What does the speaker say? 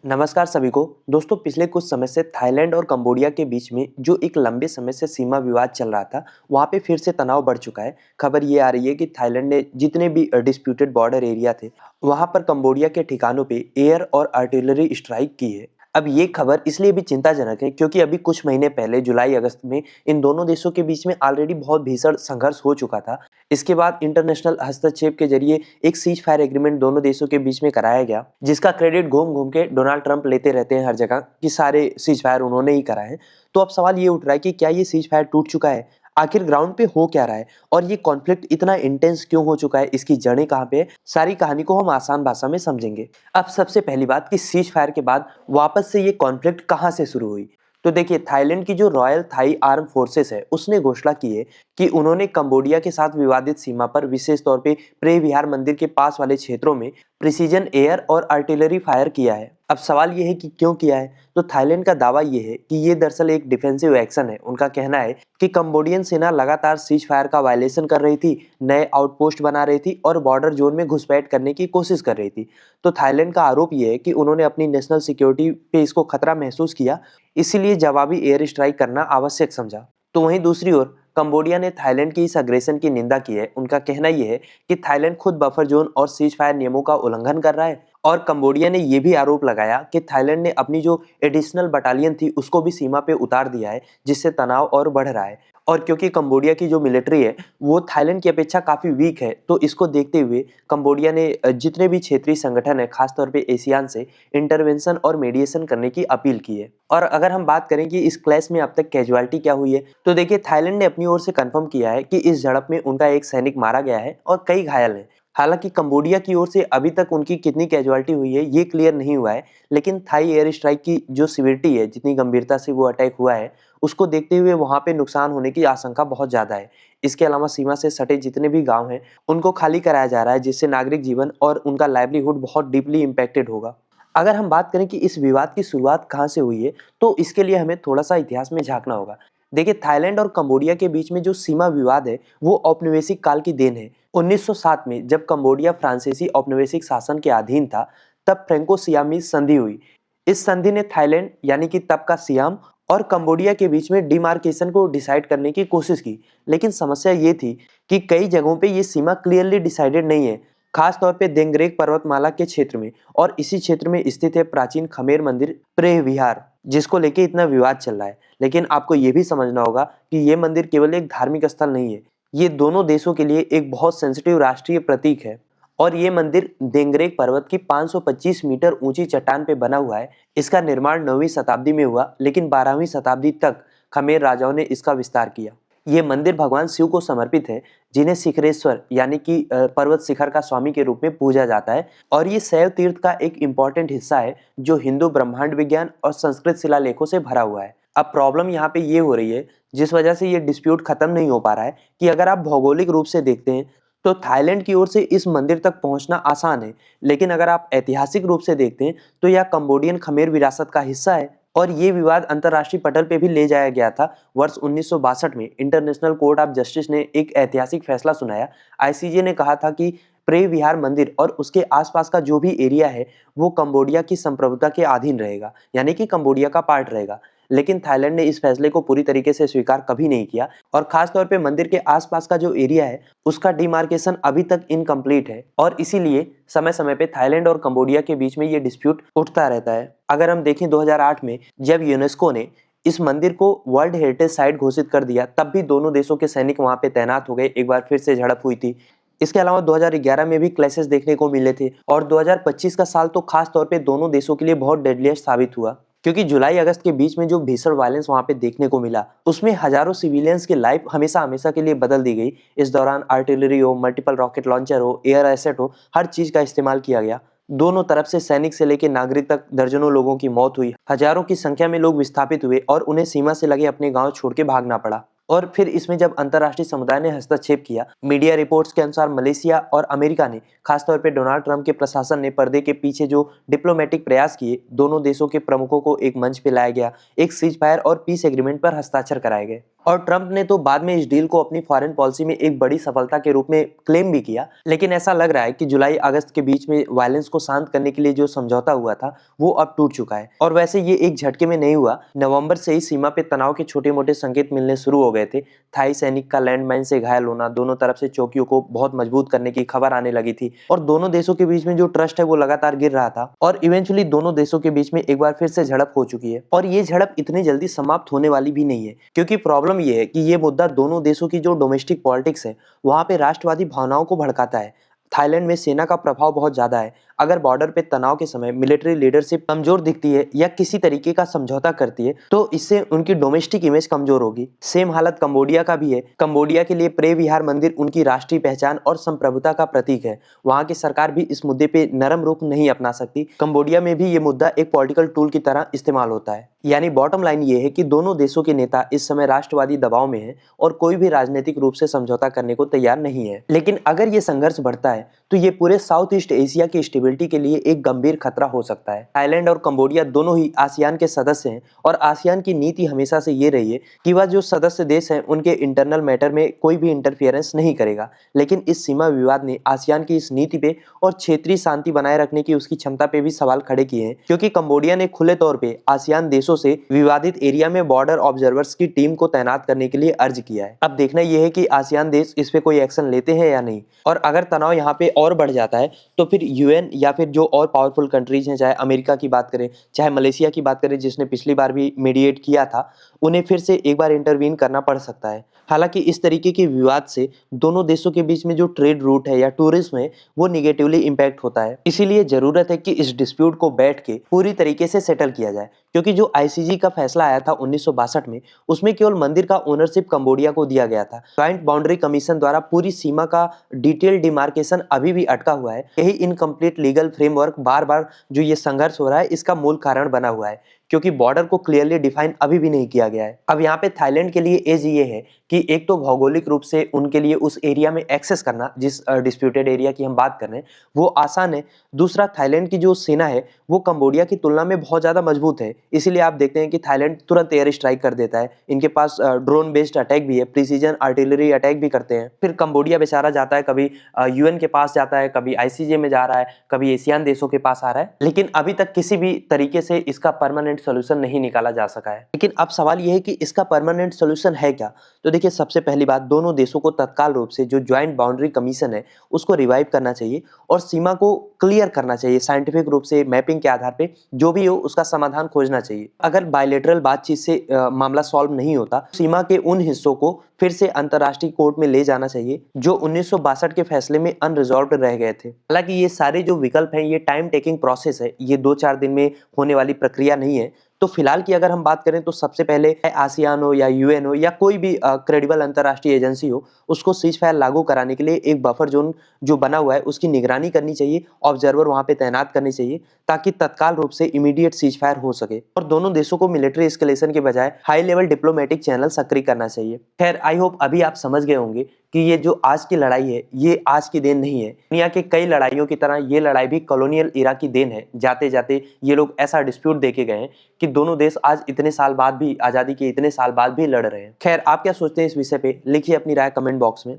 नमस्कार सभी को। दोस्तों, पिछले कुछ समय से थाईलैंड और कंबोडिया के बीच में जो एक लंबे समय से सीमा विवाद चल रहा था, वहाँ पे फिर से तनाव बढ़ चुका है। खबर ये आ रही है कि थाईलैंड ने जितने भी डिस्प्यूटेड बॉर्डर एरिया थे, वहाँ पर कंबोडिया के ठिकानों पे एयर और आर्टिलरी स्ट्राइक की है। अब ये खबर इसलिए भी चिंताजनक है क्योंकि अभी कुछ महीने पहले जुलाई अगस्त में इन दोनों देशों के बीच में ऑलरेडी बहुत भीषण संघर्ष हो चुका था। इसके बाद इंटरनेशनल हस्तक्षेप के जरिए एक सीज फायर एग्रीमेंट दोनों देशों के बीच में कराया गया, जिसका क्रेडिट घूम घूम के डोनाल्ड ट्रंप लेते रहते हैं हर जगह कि सारे सीज फायर उन्होंने ही कराए हैं। तो अब सवाल ये उठ रहा है कि क्या ये सीज फायर टूट चुका है? आखिर ग्राउंड पे हो क्या रहा है और ये कॉन्फ्लिक्ट इतना इंटेंस क्यों हो चुका है? इसकी जड़ें कहाँ पे है? सारी कहानी को हम आसान भाषा में समझेंगे। अब सबसे पहली बात कि सीज फायर के बाद वापस से ये कॉन्फ्लिक्ट कहाँ से शुरू हुई? तो देखिए, थाईलैंड की जो रॉयल थाई आर्म फोर्सेस है उसने घोषणा की है कि उन्होंने कंबोडिया के साथ विवादित सीमा पर विशेष तौर पे प्रे विहार मंदिर के पास वाले क्षेत्रों में प्रिसीजन एयर और आर्टिलरी फायर किया है। अब सवाल ये है कि क्यों किया है? तो थाईलैंड का दावा ये है कि ये दरअसल एक डिफेंसिव एक्शन है। उनका कहना है कि कंबोडियन सेना लगातार सीज फायर का वायलेशन कर रही थी, नए आउटपोस्ट बना रही थी और बॉर्डर जोन में घुसपैठ करने की कोशिश कर रही थी। तो थाईलैंड का आरोप ये है कि उन्होंने अपनी नेशनल सिक्योरिटी पे इसको खतरा महसूस किया, इसीलिए जवाबी एयर स्ट्राइक करना आवश्यक समझा। तो वहीं दूसरी ओर कंबोडिया ने थाईलैंड की इस अग्रेशन की निंदा की है। उनका कहना यह है कि थाईलैंड खुद बफर जोन और सीज फायर नियमों का उल्लंघन कर रहा है और कंबोडिया ने यह भी आरोप लगाया कि थाईलैंड ने अपनी जो एडिशनल बटालियन थी उसको भी सीमा पे उतार दिया है, जिससे तनाव और बढ़ रहा है। और क्योंकि कंबोडिया की जो मिलिट्री है वो थाईलैंड की अपेक्षा काफी वीक है, तो इसको देखते हुए कंबोडिया ने जितने भी क्षेत्रीय संगठन है, खासतौर पे एशियान से इंटरवेंशन और मेडिएशन करने की अपील की है। और अगर हम बात करें कि इस क्लैश में अब तक कैजुअलिटी क्या हुई है, तो देखिए, थाईलैंड ने अपनी ओर से कंफर्म किया है कि इस झड़प में उनका एक सैनिक मारा गया है और कई घायल हैं। हालांकि कंबोडिया की ओर से अभी तक उनकी कितनी कैजुअलिटी हुई है ये क्लियर नहीं हुआ है, लेकिन थाई एयर स्ट्राइक की जो सिवियरिटी है, जितनी गंभीरता से वो अटैक हुआ है, उसको देखते हुए वहां पे नुकसान होने की आशंका बहुत ज्यादा है। इसके अलावा सीमा से सटे जितने भी गांव हैं उनको खाली कराया जा रहा है, जिससे नागरिक जीवन और उनका लाइवलीहुड बहुत डीपली इम्पैक्टेड होगा। अगर हम बात करें कि इस विवाद की शुरुआत कहाँ से हुई है, तो इसके लिए हमें थोड़ा सा इतिहास में झांकना होगा। देखिए, थाईलैंड और कंबोडिया के बीच में जो सीमा विवाद है वो औपनिवेशिक काल की देन है। 1907 में जब कंबोडिया फ्रांसीसी औपनिवेशिक शासन के अधीन था, तब फ्रैंको सियामीज संधि हुई। इस संधि ने थाईलैंड यानी कि तब का सियाम और कंबोडिया के बीच में डिमार्केशन को डिसाइड करने की कोशिश की। लेकिन समस्या ये थी कि कई जगहों पे ये सीमा क्लियरली डिसाइडेड नहीं है, खास तौर पे देंगरेक पर्वतमाला के क्षेत्र में। और इसी क्षेत्र में स्थित है प्राचीन खमेर मंदिर प्रेह विहार, जिसको लेके इतना विवाद चल रहा है। लेकिन आपको ये भी समझना होगा कि ये मंदिर केवल एक धार्मिक स्थल नहीं है, ये दोनों देशों के लिए एक बहुत सेंसिटिव राष्ट्रीय प्रतीक है। और ये मंदिर देंगरेक पर्वत की 525 मीटर ऊंची चट्टान पे बना हुआ है। इसका निर्माण 9वीं शताब्दी में हुआ, लेकिन 12वीं शताब्दी तक खमेर राजाओं ने इसका विस्तार किया। ये मंदिर भगवान शिव को समर्पित है, जिन्हें शिखरेश्वर यानी कि पर्वत शिखर का स्वामी के रूप में पूजा जाता है। और ये शैव तीर्थ का एक इम्पॉर्टेंट हिस्सा है जो हिंदू ब्रह्मांड विज्ञान और संस्कृत शिलालेखों से भरा हुआ है। अब प्रॉब्लम यहाँ पे ये हो रही है, जिस वजह से ये डिस्प्यूट खत्म नहीं हो पा रहा है, कि अगर आप भौगोलिक रूप से देखते हैं तो थाईलैंड की ओर से इस मंदिर तक पहुंचना आसान है। लेकिन अगर आप ऐतिहासिक रूप से देखते हैं तो यह कंबोडियन खमेर विरासत का हिस्सा है। और ये विवाद अंतर्राष्ट्रीय पटल पे भी ले जाया गया था। वर्ष 1962 में इंटरनेशनल कोर्ट ऑफ जस्टिस ने एक ऐतिहासिक फैसला सुनाया। आईसीजे ने कहा था कि प्रे विहार मंदिर और उसके आसपास का जो भी एरिया है वो कंबोडिया की संप्रभुता के अधीन रहेगा, यानी कि कंबोडिया का पार्ट रहेगा। लेकिन थाईलैंड ने इस फैसले को पूरी तरीके से स्वीकार कभी नहीं किया और खास तौर पे मंदिर के आसपास का जो एरिया है उसका डिमार्केशन अभी तक इनकम्प्लीट है। और इसीलिए समय समय पे थाईलैंड और कंबोडिया के बीच में ये डिस्प्यूट उठता रहता है। अगर हम देखें 2008 में जब यूनेस्को ने इस मंदिर को वर्ल्ड हेरिटेज साइट घोषित कर दिया, तब भी दोनों देशों के सैनिक वहां पे तैनात हो गए, एक बार फिर से झड़प हुई थी। इसके अलावा 2011 में भी क्लैशेस देखने को मिले थे और 2025 का साल तो खास तौर पे दोनों देशों के लिए बहुत डेडलिएस्ट साबित हुआ, क्योंकि जुलाई अगस्त के बीच में जो भीषण वायलेंस वहां पे देखने को मिला उसमें हजारों सिविलियंस की लाइफ हमेशा हमेशा के लिए बदल दी गई। इस दौरान आर्टिलरी हो, मल्टीपल रॉकेट लॉन्चर हो, एयर एसेट हो, हर चीज का इस्तेमाल किया गया। दोनों तरफ से सैनिक से लेकर नागरिक तक दर्जनों लोगों की मौत हुई, हजारों की संख्या में लोग विस्थापित हुए और उन्हें सीमा से लगे अपने गांव छोड़ के भागना पड़ा। और फिर इसमें जब अंतर्राष्ट्रीय समुदाय ने हस्तक्षेप किया, मीडिया रिपोर्ट्स के अनुसार मलेशिया और अमेरिका ने, खासतौर पर डोनाल्ड ट्रंप के प्रशासन ने पर्दे के पीछे जो डिप्लोमेटिक प्रयास किए, दोनों देशों के प्रमुखों को एक मंच पे लाया गया, एक सीज फायर और पीस एग्रीमेंट पर हस्ताक्षर कराए गए। और ट्रंप ने तो बाद में इस डील को अपनी फॉरेन पॉलिसी में एक बड़ी सफलता के रूप में क्लेम भी किया। लेकिन ऐसा लग रहा है कि जुलाई अगस्त के बीच में वायलेंस को शांत करने के लिए जो समझौता हुआ था वो अब टूट चुका है। और वैसे ये एक झटके में नहीं हुआ, नवंबर से ही सीमा पे तनाव के छोटे मोटे संकेत मिलने शुरू हो गए थे। थाई सैनिक का लैंडमाइन से घायल होना, दोनों तरफ से चौकियों को बहुत मजबूत करने की खबर आने लगी थी और दोनों देशों के बीच में जो ट्रस्ट है वो लगातार गिर रहा था। और इवेंचुअली दोनों देशों के बीच में एक बार फिर से झड़प हो चुकी है और ये झड़प इतनी जल्दी समाप्त होने वाली भी नहीं है, क्योंकि प्रॉब्लम ये है कि ये मुद्दा दोनों देशों की जो डोमेस्टिक पॉलिटिक्स है वहां पे राष्ट्रवादी भावनाओं को भड़काता है। थाईलैंड में सेना का प्रभाव बहुत ज्यादा है। अगर बॉर्डर पे तनाव के समय मिलिट्री लीडरशिप कमजोर दिखती है या किसी तरीके का समझौता करती है तो इससे उनकी डोमेस्टिक इमेज कमजोर होगी। सेम हालत कंबोडिया का भी है। कंबोडिया के लिए प्रे विहार मंदिर उनकी राष्ट्रीय पहचान और संप्रभुता का प्रतीक है। वहां की सरकार भी इस मुद्दे पे नरम रुख नहीं अपना सकती। कंबोडिया में भी ये मुद्दा एक पॉलिटिकल टूल की तरह इस्तेमाल होता है। यानी बॉटम लाइन ये है कि दोनों देशों के नेता इस समय राष्ट्रवादी दबाव में हैं और कोई भी राजनीतिक रूप से समझौता करने को तैयार नहीं है। लेकिन अगर ये संघर्ष बढ़ता है तो ये पूरे साउथ ईस्ट एशिया की स्टेबिलिटी के लिए एक गंभीर खतरा हो सकता है। थाईलैंड और कंबोडिया दोनों ही आसियान के सदस्य हैं और आसियान की नीति हमेशा से ये रही है कि वह जो सदस्य देश हैं उनके इंटरनल मैटर में कोई भी इंटरफियरेंस नहीं करेगा। लेकिन इस सीमा विवाद ने आसियान की इस नीति पे और क्षेत्रीय शांति बनाए रखने की उसकी क्षमता पे भी सवाल खड़े किए हैं, क्योंकि कंबोडिया ने खुले तौर पे आसियान देशों से विवादित एरिया में बॉर्डर ऑब्जर्वर्स की टीम को तैनात करने के लिए अर्ज किया है। अब देखना यह है कि आसियान देश इस पे कोई एक्शन लेते हैं या नहीं। और अगर तनाव यहाँ पे और बढ़ जाता है तो फिर यूएन या फिर जो और पावरफुल कंट्रीज हैं, चाहे अमेरिका की बात करें चाहे मलेशिया की बात करें जिसने पिछली बार भी मीडिएट किया था, उन्हें फिर से एक बार इंटरवीन करना पड़ सकता है। हालांकि इस तरीके के विवाद से दोनों देशों के बीच में जो ट्रेड रूट है या टूरिज्म है वो निगेटिवली इंपैक्ट होता है। इसीलिए जरूरत है कि इस डिस्प्यूट को बैठ के पूरी तरीके से सेटल किया जाए, क्योंकि जो आईसीजी का फैसला आया था 1962 में उसमें केवल मंदिर का ओनरशिप कंबोडिया को दिया गया था। जॉइंट बाउंड्री कमीशन द्वारा पूरी सीमा का डिटेल डिमार्केशन अभी भी अटका हुआ है। यही इनकम्प्लीट लीगल फ्रेमवर्क बार बार जो ये संघर्ष हो रहा है इसका मूल कारण बना हुआ है, क्योंकि बॉर्डर को क्लियरली डिफाइन अभी भी नहीं किया गया है। अब यहाँ पे थाईलैंड के लिए एज ये है कि एक तो भौगोलिक रूप से उनके लिए उस एरिया में एक्सेस करना, जिस डिस्प्यूटेड एरिया की हम बात कर रहे हैं वो आसान है। दूसरा, थाईलैंड की जो सेना है वो कंबोडिया की तुलना में बहुत ज्यादा मजबूत है, इसीलिए आप देखते हैं कि थाईलैंड तुरंत एयर स्ट्राइक कर देता है। इनके पास ड्रोन बेस्ड अटैक भी है, प्रिसीजन आर्टिलरी अटैक भी करते हैं। फिर कंबोडिया बेचारा जाता है, कभी यूएन के पास जाता है, कभी आईसीजे में जा रहा है, कभी एशियान देशों के पास आ रहा है, लेकिन अभी तक किसी भी तरीके से इसका परमानेंट सोल्यूशन नहीं निकाला जा सका है। लेकिन अब सवाल यह है कि इसका परमानेंट सोल्यूशन है क्या। तो देखिए, सबसे पहली बात, दोनों देशों को तत्काल रूप से जो ज्वाइंट बाउंड्री कमीशन है उसको रिवाइव करना चाहिए और सीमा को क्लियर करना चाहिए। साइंटिफिक रूप से मैपिंग के आधार पे जो भी हो उसका समाधान खोजना चाहिए। अगर बायलैटरल बातचीत से मामला सॉल्व नहीं होता, सीमा के उन हिस्सों को फिर से अंतर्राष्ट्रीय कोर्ट में ले जाना चाहिए जो 1962 के फैसले में अनरिजॉल्व्ड रह गए थे। हालांकि ये सारे जो विकल्प हैं ये टाइम टेकिंग प्रोसेस है, ये 2-4 दिन में होने वाली प्रक्रिया नहीं है। तो फिलहाल की अगर हम बात करें तो सबसे पहले आसियान हो या यूएन हो या कोई भी क्रेडिबल अंतर्राष्ट्रीय एजेंसी हो, उसको सीज फायर लागू कराने के लिए एक बफर जोन जो बना हुआ है उसकी निगरानी करनी चाहिए, ऑब्जर्वर वहां पे तैनात करनी चाहिए ताकि तत्काल रूप से इमीडिएट सीज फायर हो सके। और दोनों देशों को मिलिट्री एस्केलेशन के बजाय हाई लेवल डिप्लोमेटिक चैनल सक्रिय करना चाहिए। खैर, आई होप अभी आप समझ गए होंगे कि ये जो आज की लड़ाई है ये आज की देन नहीं है। दुनिया के कई लड़ाइयों की तरह ये लड़ाई भी कॉलोनियल इरा की देन है। जाते जाते ये लोग ऐसा डिस्प्यूट देके गए हैं कि दोनों देश आज इतने साल बाद भी, आजादी के इतने साल बाद भी लड़ रहे हैं। खैर, आप क्या सोचते हैं इस विषय पे, लिखिए अपनी राय कमेंट बॉक्स में।